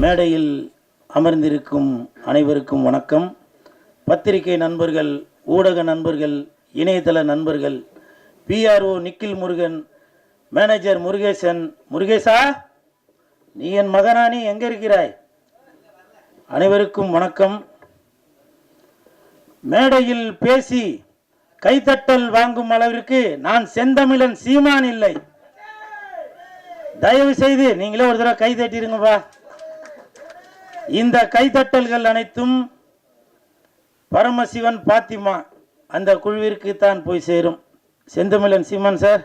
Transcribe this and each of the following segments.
மேடையில் அமர்ந்திருக்கும் அனைவருக்கும் வணக்கம். பத்திரிகை நண்பர்கள், ஊடக நண்பர்கள், இணையதள நண்பர்கள், PRO நிக்கில் முருகன், மேனேஜர் முருகேசன். முருகேசா, நீ என் மகனானி, எங்கே இருக்கிறாய்? அனைவருக்கும் வணக்கம். மேடையில் பேசி கைத்தட்டல் வாங்கும் அளவிற்கு நான் செந்தமிழன் சீமான் இல்லை. தயவு செய்து நீங்களே ஒரு தடவை கை தட்டிருங்கப்பா. இந்த கைத்தட்டல்கள் அனைத்தும் பரமசிவன் பாத்திமா அந்த குழுவிற்கு தான் போய் சேரும். செந்தமிழன் சீமான் சார்,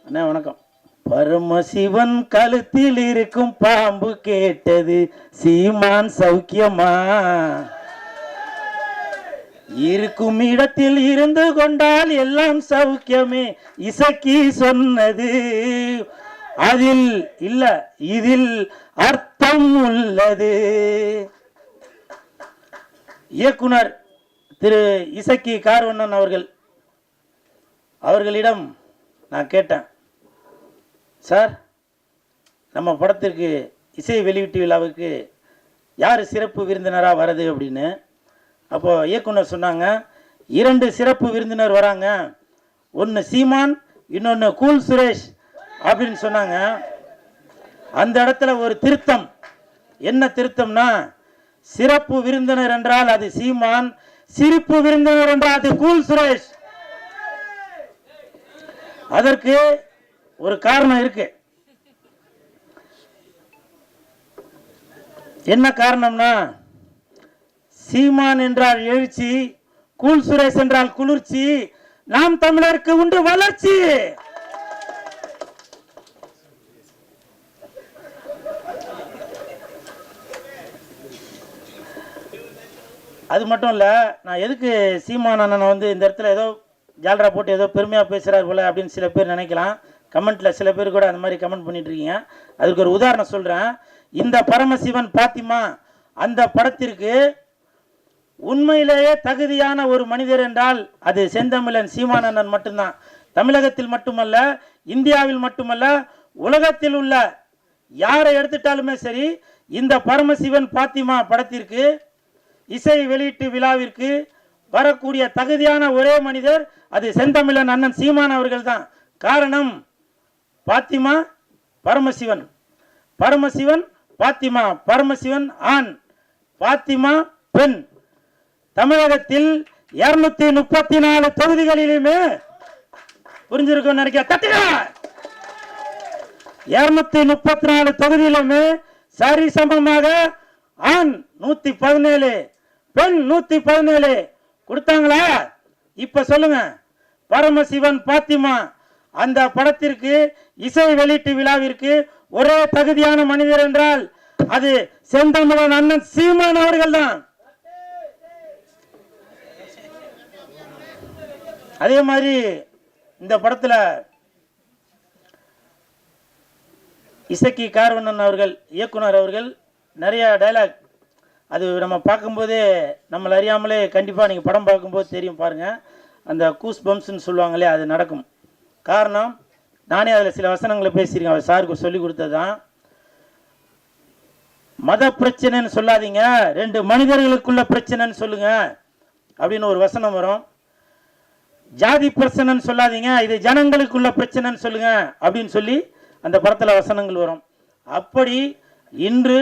அண்ணா வணக்கம். பரமசிவன் கழுத்தில் இருக்கும் பாம்பு கேட்டது, சீமான் சௌக்கியமா? இருக்கும் இடத்தில் இருந்து கொண்டால் எல்லாம் சௌக்கியமே, இசக்கி சொன்னது. அதில் இல்ல, இதில் அர்த்தம் உள்ளது. இயக்குனர் திரு இசக்கி கார்வண்ணன் அவர்களிடம் நான் கேட்டேன், சார் நம்ம படத்திற்கு இசை வெளியீட்டு விழாவுக்கு யார் சிறப்பு விருந்தினராக வருது அப்படின்னு. அப்போ இயக்குனர் சொன்னாங்க, 2 சிறப்பு விருந்தினர் வராங்க, ஒன்று சீமான், இன்னொன்று கூல் சுரேஷ் அப்படின்னு சொன்னாங்க. அந்த இடத்துல ஒரு திருத்தம். என்ன திருத்தம்னா, சிறப்பு விருந்தினர் என்றால் அது சீமான், சிரிப்பு விருந்தினர் என்றால் அது கூல் சுரேஷ். அதற்கு ஒரு காரணம் இருக்கு. என்ன காரணம்னா, சீமான் என்றால் எழுச்சி, கூல் சுரேஷ் என்றால் குளிர்ச்சி, நாம் தமிழருக்கு உண்டு வளர்ச்சி. அது மட்டும் இல்லை, நான் எதுக்கு சீமான் அண்ணனை வந்து இந்த இடத்துல ஏதோ ஜாலரா போட்டு ஏதோ பெருமையாக பேசுகிறார் போல அப்படின்னு சில பேர் நினைக்கலாம். கமெண்ட்டில் சில பேர் கூட அந்த மாதிரி கமெண்ட் பண்ணிட்டு இருக்கீங்க. அதுக்கு ஒரு உதாரணம் சொல்கிறேன். இந்த பரமசிவன் பாத்திமா அந்த படத்திற்கு உண்மையிலேயே தகுதியான ஒரு மனிதர் என்றால் அது செந்தமிழன் சீமான் அண்ணன் மட்டும்தான். தமிழகத்தில் மட்டுமல்ல, இந்தியாவில் மட்டுமல்ல, உலகத்தில் உள்ள யாரை எடுத்துட்டாலுமே சரி, இந்த பரமசிவன் பாத்திமா படத்திற்கு இசை வெளியீட்டு விழாவிற்கு வரக்கூடிய தகுதியான ஒரே மனிதர் அது செந்தமிழன் அண்ணன் சீமான் அவர்கள் தான். காரணம், பாத்திமா பரமசிவன், பரமசிவன் பாத்திமா, பரமசிவன் ஆண், பாத்திமா பெண். தமிழகத்தில் 234 தொகுதிகளிலுமே புரிஞ்சிருக்கும் நினைக்க, 234 தொகுதியிலுமே சரிசமமாக ஆண் 117, பெண் 117 கொடுத்தாங்களா? இப்ப சொல்லுங்க, பரமசிவன் பாத்திமா அந்த படத்திற்கு இசை வெளியீட்டு விழாவிற்கு ஒரே தகுதியான மனிதர் என்றால் அது செந்தமிழன் அண்ணன் சீமான் அவர்கள் தான். அதே மாதிரி இந்த படத்துல இசக்கி கார்வண்ணன் அவர்கள், இயக்குனர் அவர்கள் நிறைய டைலாக், அது நம்ம பார்க்கும்போதே நம்மளை அறியாமலே கண்டிப்பாக நீங்கள் படம் பார்க்கும்போது தெரியும் பாருங்கள், அந்த கூஸ் பம்ப்ஸ்ன்னு சொல்லுவாங்களே, அது நடக்கும். காரணம், நானே அதில் சில வசனங்களை பேசியிருக்கேன், அவர் சாருக்கு சொல்லி கொடுத்தது தான். மத பிரச்சனைன்னு சொல்லாதீங்க, 2 மனிதர்களுக்குள்ள பிரச்சனைன்னு சொல்லுங்க அப்படின்னு ஒரு வசனம் வரும். ஜாதி பிரச்சனைன்னு சொல்லாதீங்க, இது ஜனங்களுக்குள்ள பிரச்சனைன்னு சொல்லுங்க அப்படின்னு சொல்லி அந்த படத்தில் வசனங்கள் வரும். அப்படி இன்று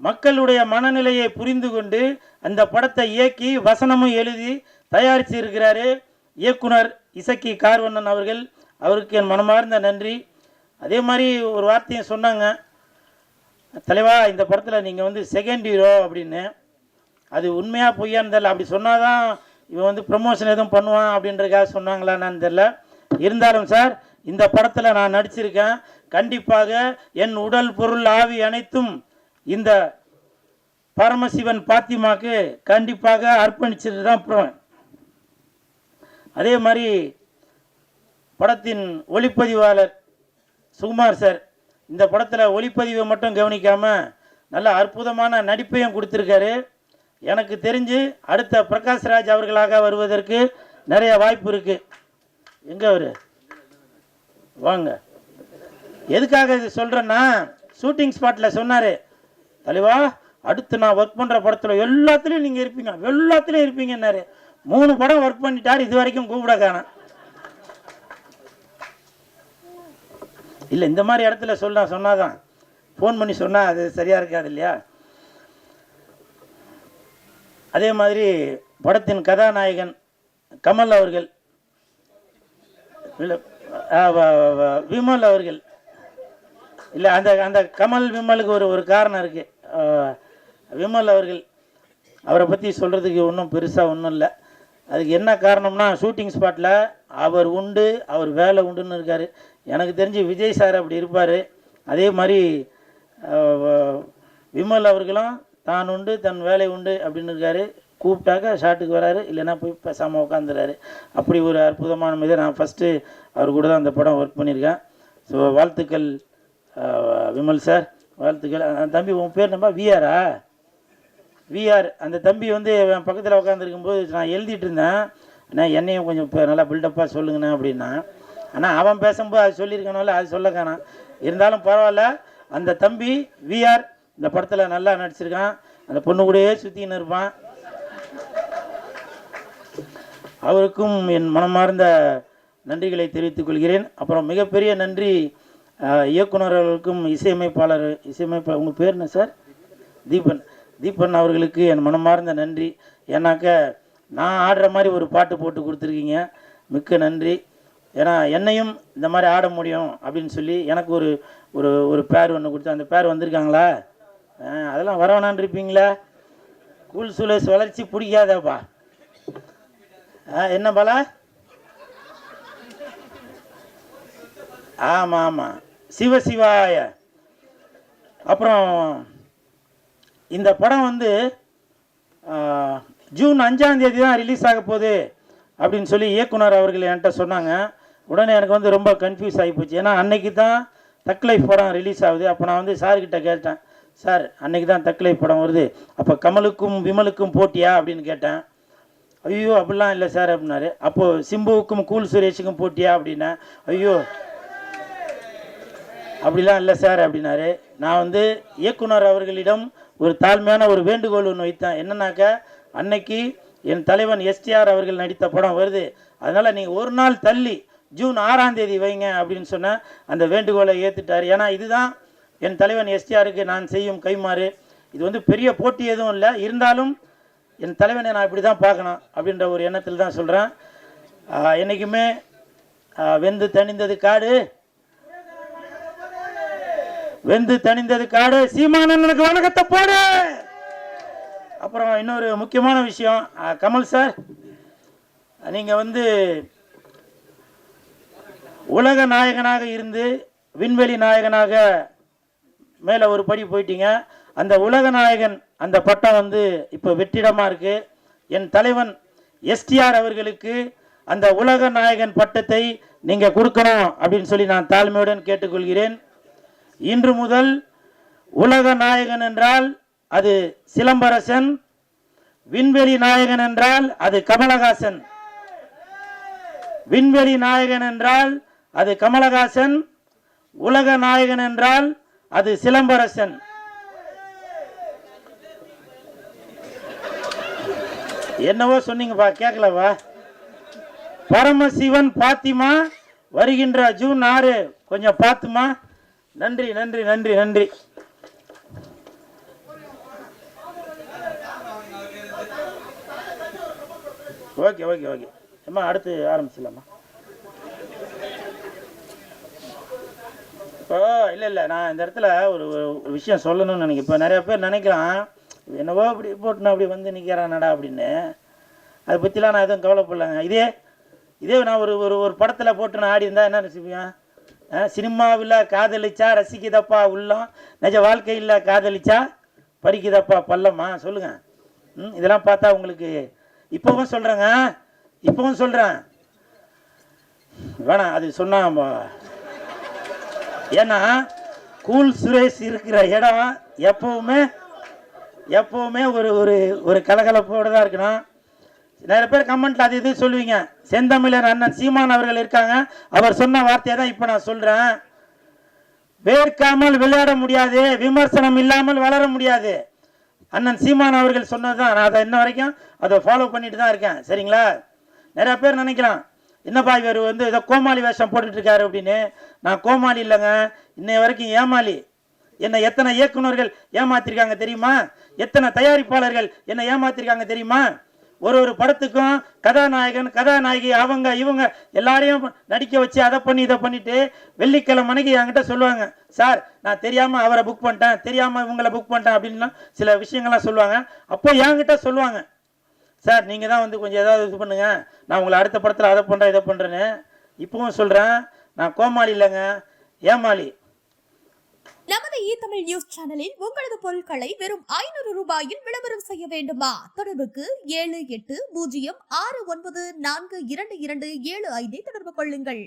மக்களுடைய மனநிலையை புரிந்து கொண்டு அந்த படத்தை இயக்கி வசனமும் எழுதி தயாரித்து இருக்கிறாரு இயக்குனர் இசக்கி கார்வண்ணன் அவர்கள். அவருக்கு என் மனமார்ந்த நன்றி. அதே மாதிரி ஒரு வார்த்தையும் சொன்னாங்க, தலைவா இந்த படத்தில் நீங்கள் வந்து செகண்ட் ஹீரோ அப்படின்னு. அது உண்மையாக பொய்யான்னு தெரியல. அப்படி சொன்னாதான் இவன் வந்து ப்ரமோஷன் எதுவும் பண்ணுவான் அப்படின்றதுக்காக சொன்னாங்களான்னு தெரியல. இருந்தாலும் சார், இந்த படத்தில் நான் நடிச்சிருக்கேன். கண்டிப்பாக என் உடல் பொருள் ஆவி அனைத்தும் இந்த பரமசிவன் பாத்திமாக்கு கண்டிப்பாக அர்ப்பணிச்சுட்டு தான் போவேன். அதே மாதிரி படத்தின் ஒளிப்பதிவாளர் சுகுமார் சார் இந்த படத்தில் ஒளிப்பதிவை மட்டும் கவனிக்காமல் நல்ல அற்புதமான நடிப்பையும் கொடுத்துருக்காரு. எனக்கு தெரிஞ்சு அடுத்த பிரகாஷ்ராஜ் அவர்களாக வருவதற்கு நிறைய வாய்ப்பு இருக்குது. எங்கே அவர் வாங்க. எதுக்காக இது சொல்கிறேன்னா, ஷூட்டிங் ஸ்பாட்டில் சொன்னார், தலைவா அடுத்து நான் ஒர்க் பண்ணுற படத்தில் எல்லாத்துலேயும் நீங்கள் இருப்பீங்க, எல்லாத்துலேயும் இருப்பீங்கன்னாரு. 3 படம் ஒர்க் பண்ணிட்டார், இது வரைக்கும் கூப்பிட காணோம். இல்லை, இந்த மாதிரி இடத்துல சொன்னாதான், ஃபோன் பண்ணி சொன்னால் அது சரியாக இருக்காது இல்லையா? அதே மாதிரி படத்தின் கதாநாயகன் கமல் அவர்கள், விமல் அவர்கள், இல்லை அந்த அந்த கமல் விமலுக்கு ஒரு காரணம் இருக்குது. விமல் அவர்கள், அவரை பற்றி சொல்கிறதுக்கு ஒன்றும் பெருசாக ஒன்றும் இல்லை. அதுக்கு என்ன காரணம்னா, ஷூட்டிங் ஸ்பாட்டில் அவர் உண்டு, அவர் வேலை உண்டுன்னு இருக்கார். எனக்கு தெரிஞ்சு விஜய் சார் அப்படி இருப்பார். அதே மாதிரி விமல் அவர்களும் தான் உண்டு தன் வேலை உண்டு அப்படின்னு இருக்கார். கூப்பிட்டாக்க ஷாட்டுக்கு வராரு, இல்லைன்னா போய் பேசாமல் உட்காந்துறாரு. அப்படி ஒரு அற்புதமான மீது நான் ஃபஸ்ட்டு அவர் கூட தான் அந்த படம் ஒர்க் பண்ணியிருக்கேன். ஸோ வாழ்த்துக்கள் விமல் சார், வாழ்த்துக்கள். தம்பி உன் பேர் நம்ம விஆரா? விஆர். அந்த தம்பி வந்து என் பக்கத்தில் உட்காந்துருக்கும்போது நான் எழுதிட்டு இருந்தேன், ஆனால் என்னையும் கொஞ்சம் இப்போ நல்லா பில்டப்பாக சொல்லுங்கண்ணா அப்படின்னா. ஆனால் அவன் பேசும்போது அது சொல்லியிருக்கனால அது சொல்ல காணாம். இருந்தாலும் பரவாயில்ல, அந்த தம்பி விஆர் இந்த படத்தில் நல்லா நடிச்சிருக்கான். அந்த பொண்ணு கூடயே சுற்றின்னு இருப்பான். அவருக்கும் என் மனமார்ந்த நன்றிகளை தெரிவித்துக் கொள்கிறேன். அப்புறம் மிகப்பெரிய நன்றி இயக்குநர்களுக்கும் இசையமைப்பாளர் உங்கள் பேர் என்ன சார்? தீபன் அவர்களுக்கு என் மனமார்ந்த நன்றி. ஏன்னாக்க நான் ஆடுற மாதிரி ஒரு பாட்டு போட்டு கொடுத்துருக்கீங்க, மிக்க நன்றி. ஏன்னா என்னையும் இந்த மாதிரி ஆட முடியும் அப்படின்னு சொல்லி எனக்கு ஒரு ஒரு ஒரு பேர் ஒன்று கொடுத்து, அந்த பேர் வந்திருக்காங்களா? அதெல்லாம் வரவேணான் இருப்பீங்களா? கூல் சுலேஸ் வளர்ச்சி பிடிக்காதப்பா. என்ன பாலா? ஆமாம் ஆமாம், சிவசிவாய. அப்புறம் இந்த படம் வந்து ஜூன் 5ஆம் தேதி தான் ரிலீஸ் ஆக போகுது அப்படின்னு சொல்லி இயக்குனர் அவர்கள் என்கிட்ட சொன்னாங்க. உடனே எனக்கு வந்து ரொம்ப கன்ஃபியூஸ் ஆகி போச்சு. ஏன்னா அன்னைக்கு தான் தக் லைஃப் படம் ரிலீஸ் ஆகுது. அப்போ நான் வந்து சார்கிட்ட கேட்டேன், சார் அன்னைக்கு தான் தக் லைஃப் படம் வருது, அப்போ கமலுக்கும் விமலுக்கும் போட்டியா அப்படின்னு கேட்டேன். ஐயோ அப்படிலாம் இல்லை சார் அப்படின்னாரு. அப்போது சிம்புவுக்கும் கூல் சுரேஷுக்கும் போட்டியா அப்படின்னா, ஐயோ அப்படிலாம் இல்லை சார் அப்படின்னாரு. நான் வந்து இயக்குனர் அவர்களிடம் ஒரு தாழ்மையான ஒரு வேண்டுகோள் ஒன்று வைத்தேன். என்னன்னாக்க, அன்னைக்கு என் தலைவன் எஸ்டிஆர் அவர்கள் நடித்த படம் வருது, அதனால் நீங்கள் ஒரு நாள் தள்ளி ஜூன் 6ஆம் தேதி வைங்க அப்படின்னு சொன்ன அந்த வேண்டுகோளை ஏற்றுட்டார். ஏன்னா இதுதான் என் தலைவன் எஸ்டிஆருக்கு நான் செய்யும் கைமாறு. இது வந்து பெரிய போட்டி எதுவும் இல்லை, இருந்தாலும் என் தலைவனை நான் இப்படி தான் பார்க்கணும் அப்படின்ற ஒரு எண்ணத்தில் தான் சொல்கிறேன். என்றைக்குமே வெந்து தணிந்தது காடு, வெந்து தணிந்தது காடு, சீமானனுக்கு வணக்கத்தை போடு. அப்புறம் இன்னொரு முக்கியமான விஷயம், கமல் சார், நீங்கள் வந்து உலக நாயகனாக இருந்து விண்வெளி நாயகனாக மேலே ஒரு படி போயிட்டீங்க. அந்த உலக நாயகன் அந்த பட்டம் வந்து இப்போ வெற்றிடமாக இருக்குது. என் தலைவன் எஸ்டிஆர் அவர்களுக்கு அந்த உலக நாயகன் பட்டத்தை நீங்கள் கொடுக்கணும் அப்படின்னு சொல்லி நான் தாழ்மையுடன் கேட்டுக்கொள்கிறேன். இன்று முதல் உலக நாயகன் என்றால் அது சிலம்பரசன், விண்வெளி நாயகன் என்றால் அது கமலஹாசன். விண்வெளி நாயகன் என்றால் அது கமலஹாசன், உலக நாயகன் என்றால் அது சிலம்பரசன். என்னவோ சொன்னீங்கப்பா, கேட்கலவா? பரமசிவன் பாத்திமா வருகின்ற ஜூன் 6 கொஞ்சம் பார்த்துமா. நன்றி நன்றி நன்றி நன்றி. ஓகே ஓகே ஓகே அம்மா, அடுத்து ஆரம்பிச்சிடலாமா? இப்போ இல்லை நான் இந்த இடத்துல ஒரு ஒரு விஷயம் சொல்லணும்னு நினைக்கிறேன். இப்போ நிறைய பேர் நினைக்கலாம், என்னவோ அப்படி போட்டுனா அப்படி வந்து நிற்கிறானடா அப்படின்னு. அதை பற்றிலாம் நான் எதுவும் கவலைப்படலாங்க. இதே நான் ஒரு ஒரு படத்தில் போட்டு நான் ஆடி இருந்தால் என்ன நினச்சிப்பேன்? சினிமாவில் காதலிச்சா ரசிக்குதப்பா உள்ளம், நிஜ வாழ்க்கையில் காதலிச்சா பறிக்குதப்பா பள்ளமா? சொல்லுங்கள். இதெல்லாம் பார்த்தா உங்களுக்கு இப்போவும் சொல்கிறேன் வேணாம் அது சொன்னா. ஏன்னா கூல் சுரேஷ் இருக்கிற இடம் எப்பவுமே ஒரு ஒரு ஒரு கலகலப்போடு தான் இருக்கணும். நிறைய பேர் கமெண்ட்ல அது இது சொல்லுவீங்க. செந்தமிழர் அண்ணன் சீமான் அவர்கள் இருக்காங்க, அவர் சொன்ன வார்த்தையை தான் இப்போ நான் சொல்கிறேன். வேர்க்காமல் விளையாட முடியாது, விமர்சனம் இல்லாமல் வளர முடியாது. அண்ணன் சீமான் அவர்கள் சொன்னதுதான். நான் அதை இன்ன வரைக்கும் அதை ஃபாலோ பண்ணிட்டு தான் இருக்கேன். சரிங்களா? நிறைய பேர் நினைக்கலாம், என்னப்பா இவர் ஏதோ கோமாளி வேஷம் போட்டுட்டு இருக்காரு அப்படின்னு. நான் கோமாளி இல்லைங்க, இன்னைய வரைக்கும் ஏமாளி. என்னை எத்தனை இயக்குநர்கள் ஏமாத்திருக்காங்க தெரியுமா? எத்தனை தயாரிப்பாளர்கள் என்னை ஏமாத்திருக்காங்க தெரியுமா? ஒரு படத்துக்கும் கதாநாயகன் கதாநாயகி அவங்க இவங்க எல்லாரையும் நடிக்க வச்சு அதை பண்ணி இதை பண்ணிட்டு வெள்ளிக்கிழமை மணிக்கு என்கிட்ட சொல்லுவாங்க, சார் நான் தெரியாமல் அவரை புக் பண்ணிட்டேன், தெரியாமல் இவங்களை புக் பண்ணிட்டேன் அப்படின்லாம் சில விஷயங்கள்லாம் சொல்லுவாங்க. அப்போ என்கிட்ட சொல்லுவாங்க, சார் நீங்கள் தான் கொஞ்சம் ஏதாவது இது பண்ணுங்க, நான் உங்களை அடுத்த படத்தில் அதை பண்ணுறேன் இதை பண்ணுறேன்னு. இப்பவும் சொல்கிறேன், நான் கோமாளி இல்லைங்க, ஏமாளி. நமது தமிழ் நியூஸ் சேனலில் உங்களது பொருட்களை வெறும் 500 ரூபாயில் விளம்பரம் செய்ய வேண்டுமா? தொடர்புக்கு 7806942275 தொடர்பு கொள்ளுங்கள்.